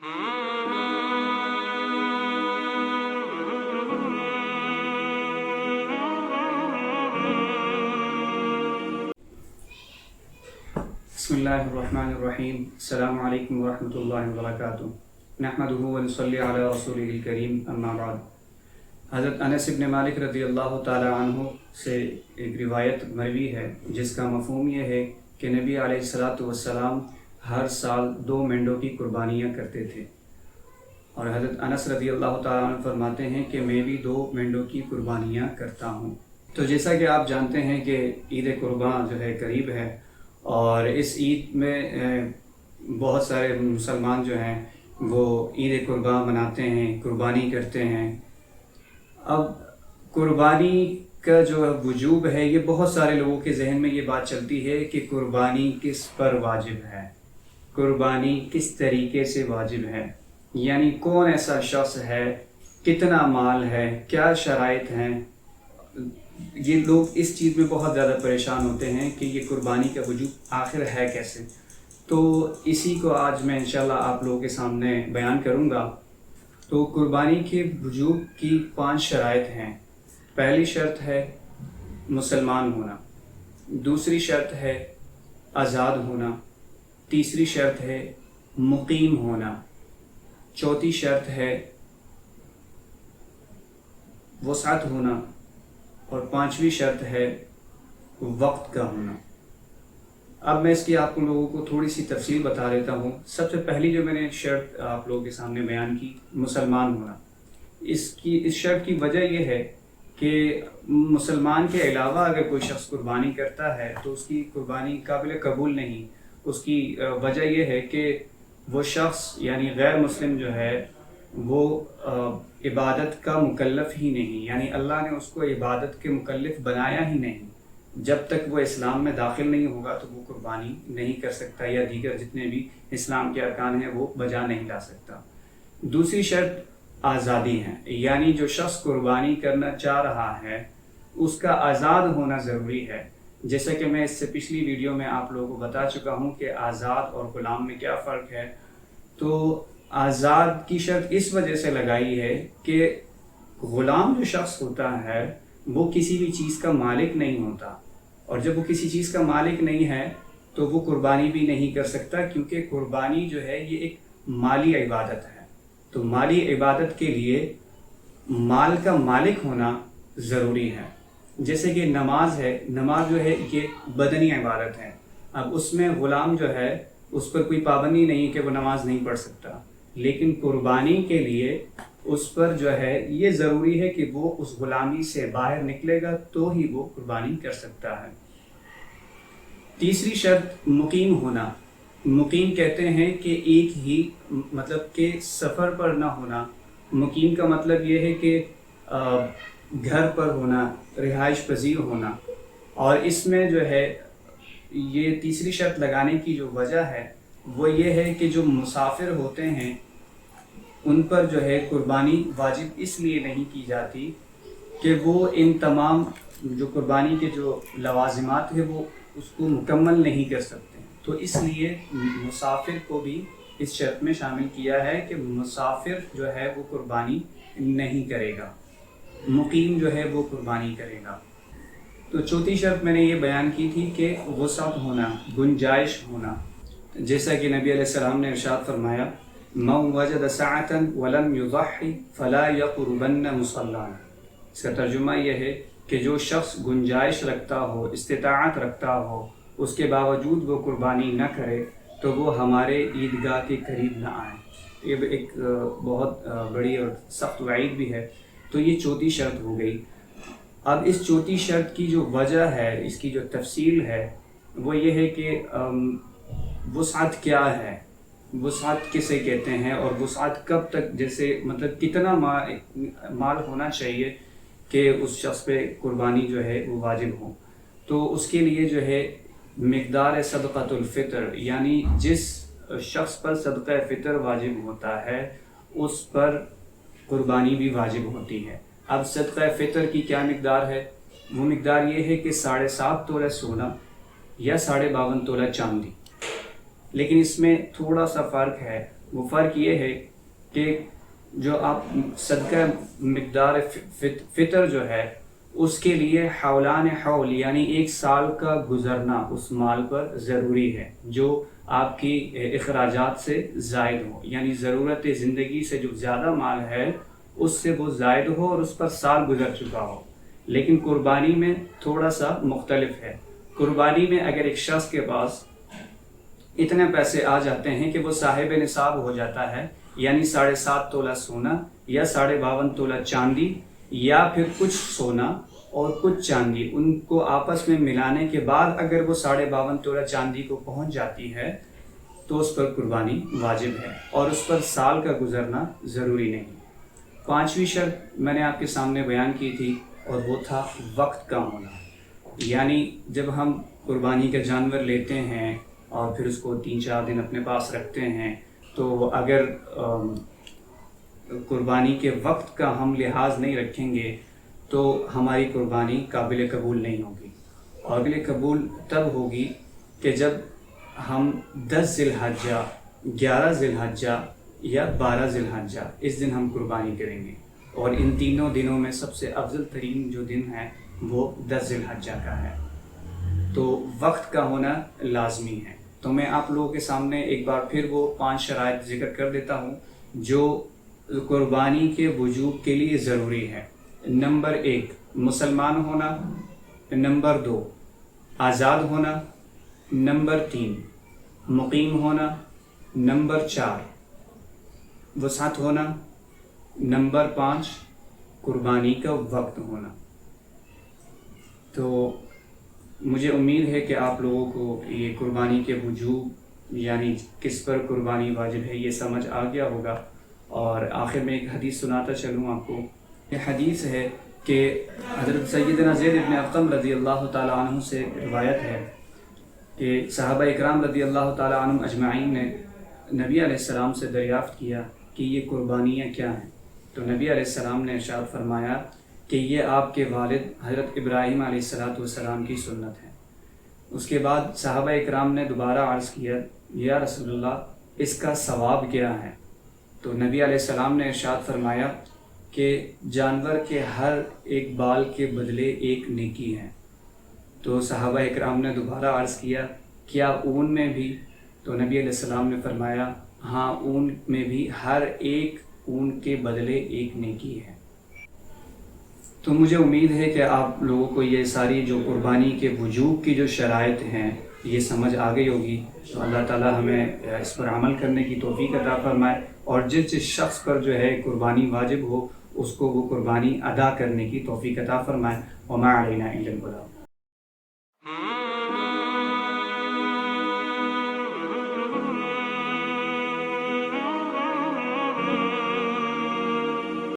بسم اللہ الرحمن الرحیم. السلام علیکم ورحمۃ اللہ وبرکاتہ. نحمدہ ونصلی علی رسولہ الکریم. اما بعد. حضرت انس بن مالک رضی اللہ تعالی عنہ سے ایک روایت مروی ہے جس کا مفہوم یہ ہے کہ نبی علیہ الصلاۃ والسلام ہر سال 2 مینڈوں کی قربانیاں کرتے تھے، اور حضرت انس رضی اللہ تعالی عنہ فرماتے ہیں کہ میں بھی 2 مینڈوں کی قربانیاں کرتا ہوں. تو جیسا کہ آپ جانتے ہیں کہ عید قربان جو ہے قریب ہے، اور اس عید میں بہت سارے مسلمان جو ہیں وہ عید قربان مناتے ہیں، قربانی کرتے ہیں. اب قربانی کا جو وجوب ہے، یہ بہت سارے لوگوں کے ذہن میں یہ بات چلتی ہے کہ قربانی کس پر واجب ہے، قربانی کس طریقے سے واجب ہے، یعنی کون ایسا شخص ہے، کتنا مال ہے، کیا شرائط ہیں. یہ لوگ اس چیز میں بہت زیادہ پریشان ہوتے ہیں کہ یہ قربانی کا وجوب آخر ہے کیسے. تو اسی کو آج میں انشاءاللہ آپ لوگوں کے سامنے بیان کروں گا. تو قربانی کے وجوب کی 5 شرائط ہیں. پہلی شرط ہے مسلمان ہونا، دوسری شرط ہے آزاد ہونا، تیسری شرط ہے مقیم ہونا، چوتھی شرط ہے وسعت ہونا، اور 5ویں شرط ہے وقت کا ہونا. اب میں اس کی آپ لوگوں کو تھوڑی سی تفصیل بتا دیتا ہوں. سب سے پہلی جو میں نے شرط آپ لوگوں کے سامنے بیان کی، مسلمان ہونا. اس شرط کی وجہ یہ ہے کہ مسلمان کے علاوہ اگر کوئی شخص قربانی کرتا ہے تو اس کی قربانی قابل قبول نہیں. اس کی وجہ یہ ہے کہ وہ شخص یعنی غیر مسلم جو ہے وہ عبادت کا مکلف ہی نہیں، یعنی اللہ نے اس کو عبادت کے مکلف بنایا ہی نہیں. جب تک وہ اسلام میں داخل نہیں ہوگا تو وہ قربانی نہیں کر سکتا، یا دیگر جتنے بھی اسلام کے ارکان ہیں وہ بجا نہیں لا سکتا. دوسری شرط آزادی ہے، یعنی جو شخص قربانی کرنا چاہ رہا ہے اس کا آزاد ہونا ضروری ہے. جیسا کہ میں اس سے پچھلی ویڈیو میں آپ لوگوں کو بتا چکا ہوں کہ آزاد اور غلام میں کیا فرق ہے. تو آزاد کی شرط اس وجہ سے لگائی ہے کہ غلام جو شخص ہوتا ہے وہ کسی بھی چیز کا مالک نہیں ہوتا، اور جب وہ کسی چیز کا مالک نہیں ہے تو وہ قربانی بھی نہیں کر سکتا، کیونکہ قربانی جو ہے یہ ایک مالی عبادت ہے. تو مالی عبادت کے لیے مال کا مالک ہونا ضروری ہے. جیسے کہ نماز ہے، نماز جو ہے یہ بدنی عبادت ہے. اب اس میں غلام جو ہے اس پر کوئی پابندی نہیں کہ وہ نماز نہیں پڑھ سکتا، لیکن قربانی کے لیے اس پر جو ہے یہ ضروری ہے کہ وہ اس غلامی سے باہر نکلے گا تو ہی وہ قربانی کر سکتا ہے. تیسری شرط مقیم ہونا. مقیم کہتے ہیں کہ ایک ہی مطلب کہ سفر پر نہ ہونا. مقیم کا مطلب یہ ہے کہ گھر پر ہونا، رہائش پذیر ہونا. اور اس میں جو ہے یہ تیسری شرط لگانے کی جو وجہ ہے وہ یہ ہے کہ جو مسافر ہوتے ہیں ان پر جو ہے قربانی واجب اس لیے نہیں کی جاتی کہ وہ ان تمام جو قربانی کے جو لوازمات ہیں وہ اس کو مکمل نہیں کر سکتے. تو اس لیے مسافر کو بھی اس شرط میں شامل کیا ہے کہ مسافر جو ہے وہ قربانی نہیں کرے گا، مقیم جو ہے وہ قربانی کرے گا. تو چوتھی شرط میں نے یہ بیان کی تھی کہ وسعت ہونا، گنجائش ہونا. جیسا کہ نبی علیہ السلام نے ارشاد فرمایا، من وجد سعة ولم يضحي فلا يقربن مصلانا. اس کا ترجمہ یہ ہے کہ جو شخص گنجائش رکھتا ہو، استطاعت رکھتا ہو، اس کے باوجود وہ قربانی نہ کرے تو وہ ہمارے عیدگاہ کے قریب نہ آئے. یہ ایک بہت بڑی اور سخت وعید بھی ہے. تو یہ چوتھی شرط ہو گئی. اب اس چوتھی شرط کی جو وجہ ہے، اس کی جو تفصیل ہے وہ یہ ہے کہ وسعت کیا ہے، وسعت کسے کہتے ہیں، اور وسعت کب تک، جیسے مطلب کتنا مال ہونا چاہیے کہ اس شخص پہ قربانی جو ہے وہ واجب ہو. تو اس کے لیے جو ہے مقدار صدقۃ الفطر، یعنی جس شخص پر صدقہ فطر واجب ہوتا ہے اس پر قربانی بھی واجب ہوتی ہے. اب صدقہ فطر کی کیا مقدار ہے؟ وہ مقدار یہ ہے کہ 7.5 تولہ سونا یا 52.5 تولہ چاندی. لیکن اس میں تھوڑا سا فرق ہے. وہ فرق یہ ہے کہ جو آپ صدقہ مقدار فطر جو ہے اس کے لیے حولان حول یعنی 1 سال کا گزرنا اس مال پر ضروری ہے، جو آپ کی اخراجات سے زائد ہو، یعنی ضرورت زندگی سے جو زیادہ مال ہے اس سے وہ زائد ہو اور اس پر سال گزر چکا ہو۔ لیکن قربانی میں تھوڑا سا مختلف ہے۔ قربانی میں اگر ایک شخص کے پاس اتنے پیسے آ جاتے ہیں کہ وہ صاحب نصاب ہو جاتا ہے، یعنی 7.5 تولہ سونا یا 52.5 تولہ چاندی یا پھر کچھ سونا اور کچھ چاندی، ان کو آپس میں ملانے کے بعد اگر وہ 52.5 تولہ چاندی کو پہنچ جاتی ہے تو اس پر قربانی واجب ہے اور اس پر سال کا گزرنا ضروری نہیں۔ 5ویں شرط میں نے آپ کے سامنے بیان کی تھی اور وہ تھا وقت کا ہونا، یعنی جب ہم قربانی کا جانور لیتے ہیں اور پھر اس کو 3-4 دن اپنے پاس رکھتے ہیں تو اگر قربانی کے وقت کا ہم لحاظ نہیں رکھیں گے تو ہماری قربانی قابل قبول نہیں ہوگی، اور قابل قبول تب ہوگی کہ جب ہم 10 ذی الحجہ، 11 ذی الحجہ یا 12 ذی الحجہ اس دن ہم قربانی کریں گے، اور ان تینوں دنوں میں سب سے افضل ترین جو دن ہے وہ 10 ذی الحجہ کا ہے۔ تو وقت کا ہونا لازمی ہے۔ تو میں آپ لوگوں کے سامنے ایک بار پھر وہ 5 شرائط ذکر کر دیتا ہوں جو قربانی کے وجوب کے لیے ضروری ہے۔ نمبر 1 مسلمان ہونا، نمبر 2 آزاد ہونا، نمبر 3 مقیم ہونا، نمبر 4 وسعت ہونا، نمبر 5 قربانی کا وقت ہونا۔ تو مجھے امید ہے کہ آپ لوگوں کو یہ قربانی کے وجوب یعنی کس پر قربانی واجب ہے یہ سمجھ آ گیا ہوگا۔ اور آخر میں ایک حدیث سناتا چلوں آپ کو۔ یہ حدیث ہے کہ حضرت سیدنا زید بن ارقم رضی اللہ تعالیٰ عنہ سے روایت ہے کہ صحابہ اکرام رضی اللہ تعالیٰ عنہ اجمعین نے نبی علیہ السلام سے دریافت کیا کہ یہ قربانیاں کیا ہیں، تو نبی علیہ السلام نے ارشاد فرمایا کہ یہ آپ کے والد حضرت ابراہیم علیہ السلام کی سنت ہے۔ اس کے بعد صحابہ اکرام نے دوبارہ عرض کیا یا رسول اللہ اس کا ثواب کیا ہے؟ تو نبی علیہ السلام نے ارشاد فرمایا کہ جانور کے ہر ایک بال کے بدلے ایک نیکی ہے۔ تو صحابہ اکرام نے دوبارہ عرض کیا کیا اون میں بھی؟ تو نبی علیہ السلام نے فرمایا ہاں اون میں بھی ہر ایک اون کے بدلے ایک نیکی ہے۔ تو مجھے امید ہے کہ آپ لوگوں کو یہ ساری جو قربانی کے وجوب کی جو شرائط ہیں یہ سمجھ آ گئی ہوگی۔ تو اللہ تعالی ہمیں اس پر عمل کرنے کی توفیق عطا فرمائے، اور جس شخص پر جو ہے قربانی واجب ہو اس کو وہ قربانی ادا کرنے کی توفیق عطا فرمائے۔ وما علینا الا البلاغ۔